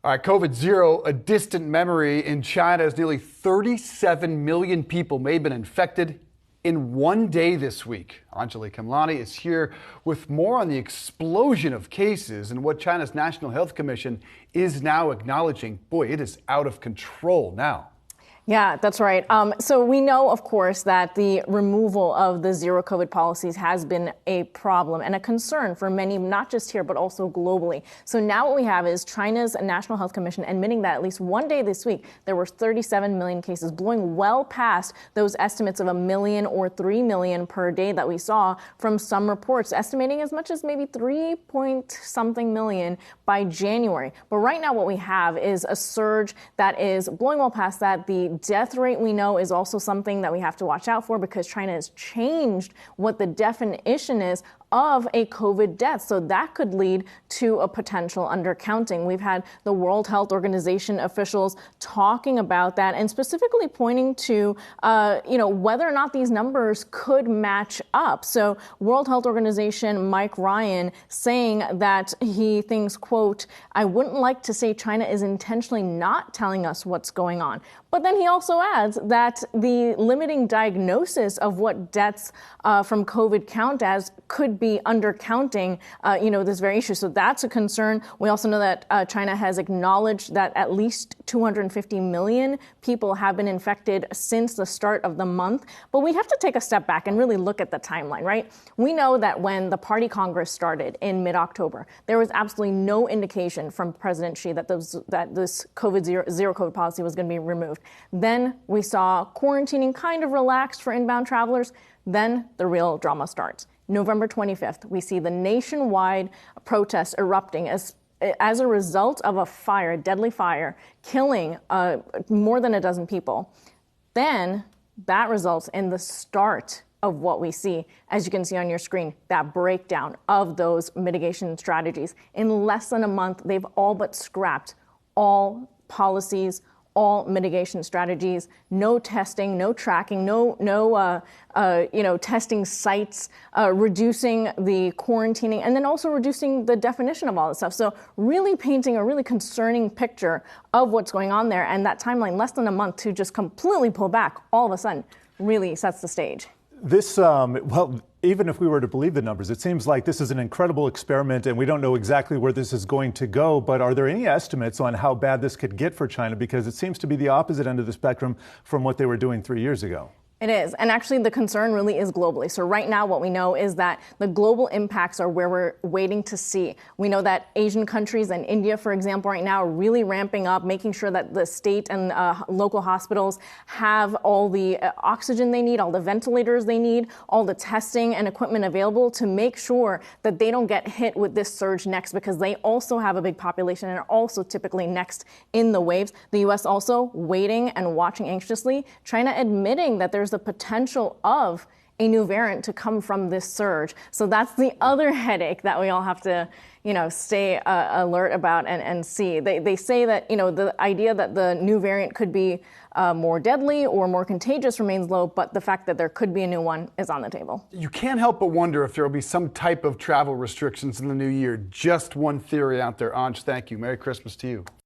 All right, COVID zero, a distant memory in China as nearly 37 million people may have been infected in one day this week. Anjalee Khemlani is here with more on the explosion of cases and what China's National Health Commission is now acknowledging. Boy, it is out of control now. Yeah, that's right. So we know, of course, that the removal of the zero COVID policies has been a problem and a concern for many, not just here, but also globally. So now what we have is China's National Health Commission admitting that at least one day this week, there were 37 million cases, blowing well past those estimates of 1 million or 3 million per day that we saw from some reports, estimating as much as maybe 3-point-something million by January. But right now what we have is a surge that is blowing well past that. The death rate, we know, is also something that we have to watch out for because China has changed what the definition is of a COVID death. So that could lead to a potential undercounting. We've had the World Health Organization officials talking about that and specifically pointing to, whether or not these numbers could match up. So World Health Organization Mike Ryan saying that he thinks, quote, "I wouldn't like to say China is intentionally not telling us what's going on." But then he also adds that the limiting diagnosis of what deaths from COVID count as could be undercounting, this very issue. So that's a concern. We also know that China has acknowledged that at least 250 million people have been infected since the start of the month. But we have to take a step back and really look at the timeline, right? We know that when the Party Congress started in mid-October, there was absolutely no indication from President Xi that this zero COVID policy was going to be removed. Then we saw quarantining kind of relaxed for inbound travelers. Then the real drama starts. November 25th, we see the nationwide protests erupting as a result of a deadly fire, killing more than a dozen people. Then that results in the start of what we see, as you can see on your screen, that breakdown of those mitigation strategies. In less than a month, they've all but scrapped all policies, all mitigation strategies, no testing, no tracking, no testing sites, reducing the quarantining, and then also reducing the definition of all this stuff. So really painting a really concerning picture of what's going on there. And that timeline, less than a month to just completely pull back all of a sudden, really sets the stage. This, even if we were to believe the numbers, it seems like this is an incredible experiment and we don't know exactly where this is going to go. But are there any estimates on how bad this could get for China? Because it seems to be the opposite end of the spectrum from what they were doing 3 years ago. It is. And actually, the concern really is globally. So right now, what we know is that the global impacts are where we're waiting to see. We know that Asian countries and India, for example, right now are really ramping up, making sure that the state and local hospitals have all the oxygen they need, all the ventilators they need, all the testing and equipment available to make sure that they don't get hit with this surge next, because they also have a big population and are also typically next in the waves. The U.S. also waiting and watching anxiously. China admitting that there's the potential of a new variant to come from this surge. So that's the other headache that we all have to, stay alert about and see. They say that, the idea that the new variant could be more deadly or more contagious remains low, but the fact that there could be a new one is on the table. You can't help but wonder if there will be some type of travel restrictions in the new year. Just one theory out there. Anj, thank you. Merry Christmas to you.